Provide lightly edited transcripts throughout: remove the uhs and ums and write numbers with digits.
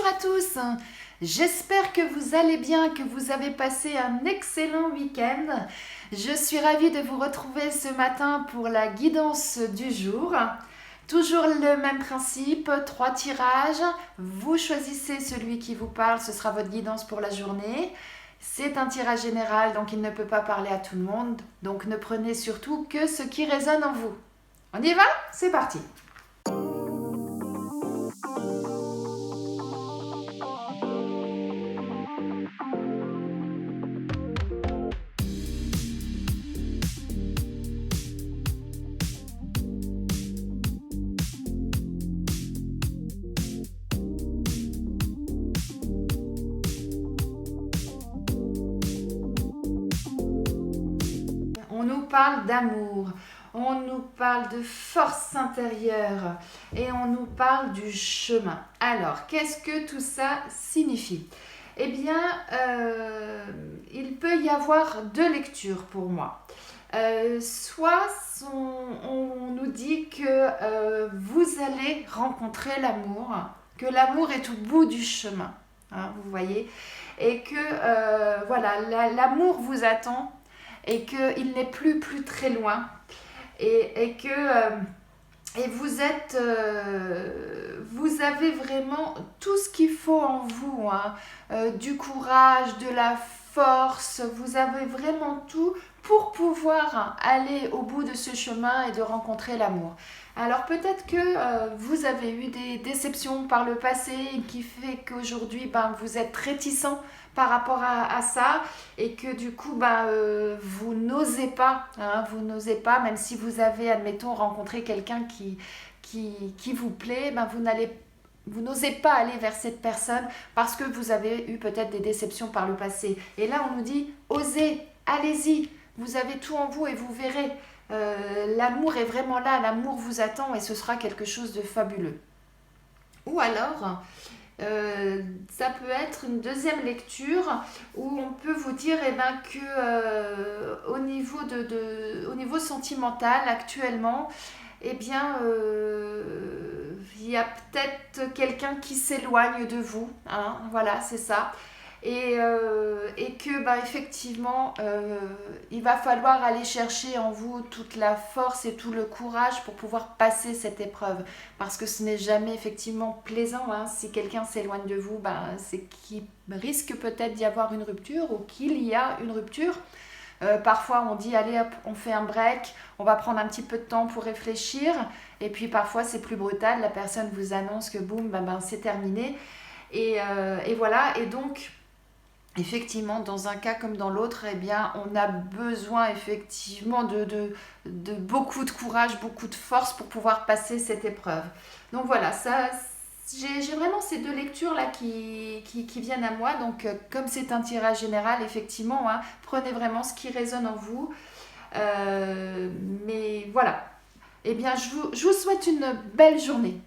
à tous, j'espère que vous allez bien, que vous avez passé un excellent week-end. Je suis ravie de vous retrouver ce matin pour la guidance du jour. Toujours le même principe, 3 tirages. Vous choisissez celui qui vous parle, ce sera votre guidance pour la journée. C'est un tirage général, donc il ne peut pas parler à tout le monde. Donc ne prenez surtout que ce qui résonne en vous. On y va? C'est parti! On nous parle d'amour, on nous parle de force intérieure et on nous parle du chemin. Alors, qu'est-ce que tout ça signifie? Eh bien, il peut y avoir deux lectures pour moi. Soit on nous dit que vous allez rencontrer l'amour, que l'amour est au bout du chemin, hein, vous voyez, et que voilà, l'amour vous attend et qu'il n'est plus très loin et que et vous êtes vous avez vraiment tout ce qu'il faut en vous, hein, du courage, de la force, vous avez vraiment tout pour pouvoir aller au bout de ce chemin et de rencontrer l'amour. Alors peut-être que vous avez eu des déceptions par le passé qui fait qu'aujourd'hui vous êtes réticent par rapport à ça et que du coup vous n'osez pas, hein, même si vous avez, admettons, rencontré quelqu'un qui vous plaît, vous n'osez pas aller vers cette personne parce que vous avez eu peut-être des déceptions par le passé. Et là, on nous dit, osez, allez-y, vous avez tout en vous et vous verrez. L'amour est vraiment là, l'amour vous attend et ce sera quelque chose de fabuleux. Ou alors, ça peut être une deuxième lecture où on peut vous dire que au niveau sentimental actuellement, il y a peut-être quelqu'un qui s'éloigne de vous, hein, voilà, c'est ça. Et que effectivement il va falloir aller chercher en vous toute la force et tout le courage pour pouvoir passer cette épreuve, parce que ce n'est jamais effectivement plaisant, hein, si quelqu'un s'éloigne de vous, c'est qu'il risque peut-être d'y avoir une rupture ou qu'il y a une rupture. Parfois on dit allez hop, on fait un break, on va prendre un petit peu de temps pour réfléchir, et puis parfois c'est plus brutal, la personne vous annonce que boum, c'est terminé, et voilà. Et donc effectivement, dans un cas comme dans l'autre, on a besoin effectivement de beaucoup de courage, beaucoup de force pour pouvoir passer cette épreuve. Donc voilà, ça, j'ai vraiment ces deux lectures-là qui viennent à moi. Donc comme c'est un tirage général, effectivement, hein, prenez vraiment ce qui résonne en vous. Mais voilà, je vous souhaite une belle journée.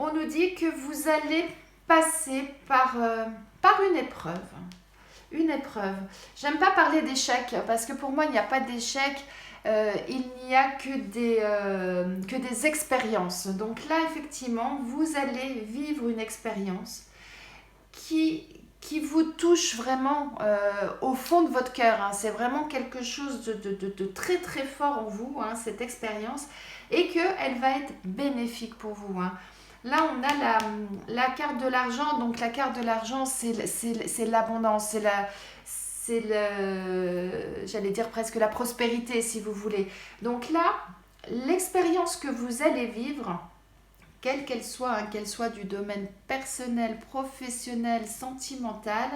On nous dit que vous allez passer par une épreuve. Une épreuve. J'aime pas parler d'échec parce que pour moi, il n'y a pas d'échec. Il n'y a que des expériences. Donc là, effectivement, vous allez vivre une expérience qui vous touche vraiment au fond de votre cœur, hein. C'est vraiment quelque chose de très très fort en vous, hein, cette expérience, et qu'elle va être bénéfique pour vous, hein. Là, on a la carte de l'argent. Donc, la carte de l'argent, c'est l'abondance, j'allais dire presque la prospérité, si vous voulez. Donc là, l'expérience que vous allez vivre, quelle qu'elle soit, hein, qu'elle soit du domaine personnel, professionnel, sentimental,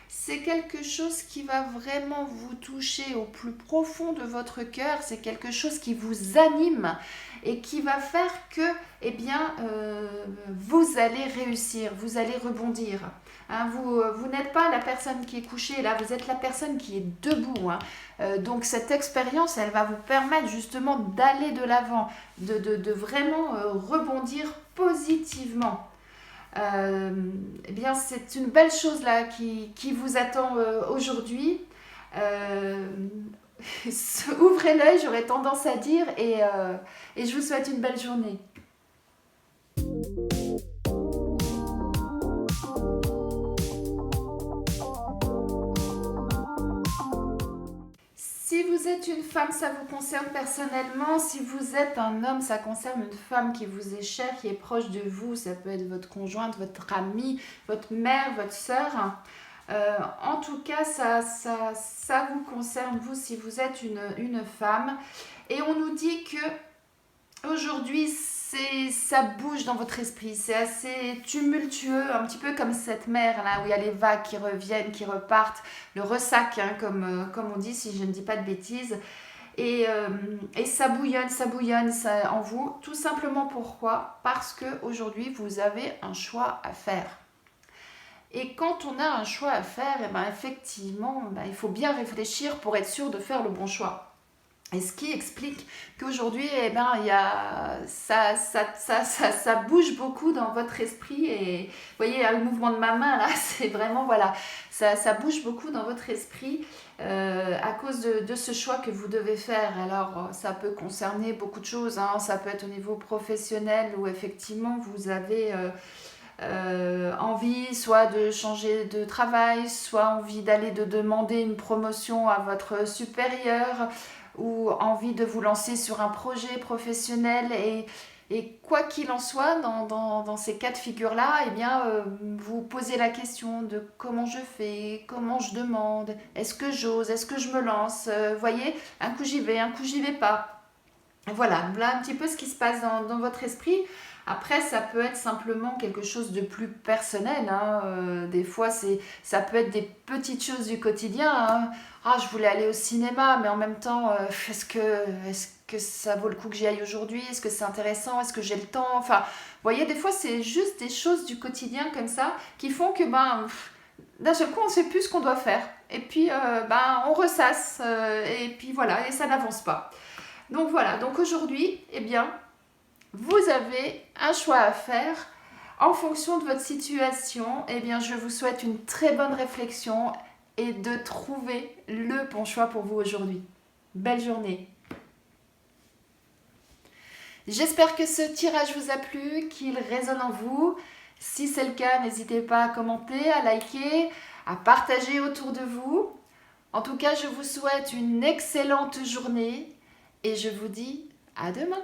c'est quelque chose qui va vraiment vous toucher au plus profond de votre cœur. C'est quelque chose qui vous anime et qui va faire que vous allez réussir, vous allez rebondir, hein. Vous n'êtes pas la personne qui est couchée là, vous êtes la personne qui est debout, hein. Donc cette expérience, elle va vous permettre justement d'aller de l'avant, de vraiment rebondir positivement. eh bien c'est une belle chose là qui vous attend aujourd'hui. Ouvrez l'œil, j'aurais tendance à dire, et je vous souhaite une belle journée. Si vous êtes une femme, ça vous concerne personnellement. Si vous êtes un homme, ça concerne une femme qui vous est chère, qui est proche de vous. Ça peut être votre conjointe, votre amie, votre mère, votre sœur. En tout cas, ça vous concerne, vous, si vous êtes une femme. Et on nous dit que aujourd'hui, ça bouge dans votre esprit. C'est assez tumultueux, un petit peu comme cette mer là où il y a les vagues qui reviennent, qui repartent, le ressac, hein, comme on dit, si je ne dis pas de bêtises. Et ça bouillonne ça, en vous. Tout simplement pourquoi? Parce qu'aujourd'hui, vous avez un choix à faire. Et quand on a un choix à faire, eh ben effectivement, il faut bien réfléchir pour être sûr de faire le bon choix. Et ce qui explique qu'aujourd'hui, eh ben, ça bouge beaucoup dans votre esprit. Et vous voyez, le mouvement de ma main, là, c'est vraiment, voilà, ça bouge beaucoup dans votre esprit à cause de ce choix que vous devez faire. Alors, ça peut concerner beaucoup de choses, hein. Ça peut être au niveau professionnel où effectivement, vous avez envie soit de changer de travail, soit envie d'aller de demander une promotion à votre supérieur, ou envie de vous lancer sur un projet professionnel. Et quoi qu'il en soit, dans ces cas de figure-là, eh bien, vous posez la question de comment je fais, comment je demande, est-ce que j'ose, est-ce que je me lance, voyez, un coup j'y vais, un coup j'y vais pas. Voilà, voilà un petit peu ce qui se passe dans votre esprit. Après, ça peut être simplement quelque chose de plus personnel, hein. Des fois, ça peut être des petites choses du quotidien, hein. Ah, je voulais aller au cinéma, mais en même temps, est-ce que ça vaut le coup que j'y aille aujourd'hui? Est-ce que c'est intéressant? Est-ce que j'ai le temps? Enfin, vous voyez, des fois, c'est juste des choses du quotidien comme ça qui font que, d'un seul coup, on ne sait plus ce qu'on doit faire. Et puis, on ressasse, et puis voilà, et ça n'avance pas. Donc voilà, donc aujourd'hui, eh bien, vous avez un choix à faire en fonction de votre situation. Eh bien, je vous souhaite une très bonne réflexion et de trouver le bon choix pour vous aujourd'hui. Belle journée. J'espère que ce tirage vous a plu, qu'il résonne en vous. Si c'est le cas, n'hésitez pas à commenter, à liker, à partager autour de vous. En tout cas, je vous souhaite une excellente journée et je vous dis à demain.